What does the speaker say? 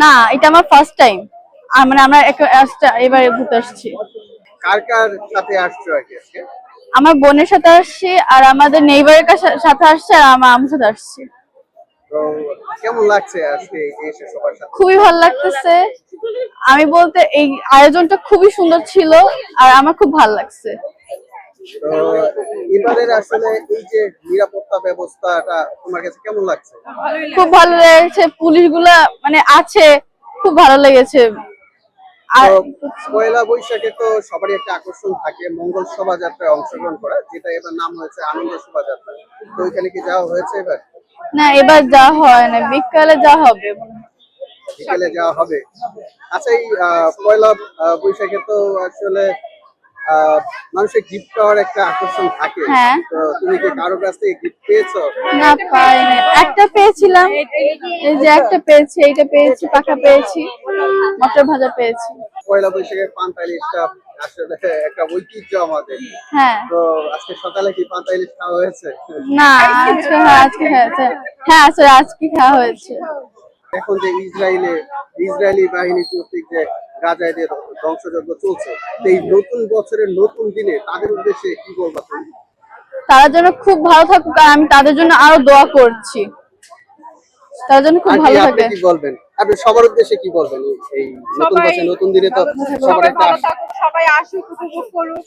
না, এটা আমার ফার্স্ট টাইম। মানে আমরা এবারে ঘুরতে আসছি। কার কার সাথে আসছো আর কি আজকে? আমার বোনের সাথে আসছি, আর আমাদের নেইবারের সাথে আসছে, আর আমার আম্মুর সাথে আসছি। তো কেমন লাগছে আজকে এসে সবার সাথে? খুবই ভালো লাগতেছে। আমি বলতে এই আয়োজনটা খুবই সুন্দর ছিল, আর আমার খুব ভালো লাগছে। তো এবারের আসলে এই যে নিরাপত্তা ব্যবস্থাটা তোমার কাছে কেমন লাগছে? খুব ভালো লেগেছে, পুলিশগুলা মানে আছে, খুব ভালো লেগেছে। আর তো পয়লা বৈশাখে তো সবারই একটা আকর্ষণ থাকে মঙ্গল শোভাযাত্রায় অংশগ্রহণ করা, যেটা এবার নাম হয়েছে আনন্দ শোভাযাত্রা। তো ওইখানে কি যাওয়া হয়েছে এবার? না, এবার যা হয় না, বিকালে যা হবে মনে হয়। বিকেলে যাওয়া হবে। আচ্ছা, এই পয়লা বৈশাখে তো আসলে আহ মানুষের গিফট পাওয়ার একটা আকর্ষণ থাকে। হ্যাঁ। তো তুমি কি কারো কাছ থেকে গিফট পেয়েছো? না, পাইনি। একটা পেয়েছিলাম, এই যে একটা পেয়েছি, এইটা পেয়েছি, পাখা পেয়েছি, মটর ভাজা পেয়েছি। পয়লা বৈশাখের পান্তা ইলিশটা আসলে একটা ঐতিহ্য আমাদের। হ্যাঁ। তো আজকে সকালে কি পান্তা ইলিশ খাওয়া হয়েছে? না, আজকে হয়েছে। হ্যাঁ, আসলে আজকে খাওয়া হয়েছে। এখন যে ইসরায়েলি বাহিনী কর্তৃক যে গাজায় যে ধ্বংসযজ্ঞ চলছে, তো এই নতুন বছরের নতুন দিনে তাদের উদ্দেশ্যে কি বলবা তুমি? তারা যেন খুব ভালো থাকুক, আর আমি তাদের জন্য আরো দোয়া করছি। তার জন্য খুব ভালো আপনি থাকে। কি বলবেন? আপনি সবার উদ্দেশ্যে কি বলবেন? এই নতুন বছর নতুন দিনে তো সবার একটা ভালো থাকুক, সবাই আসুক, উপভোগ করুক।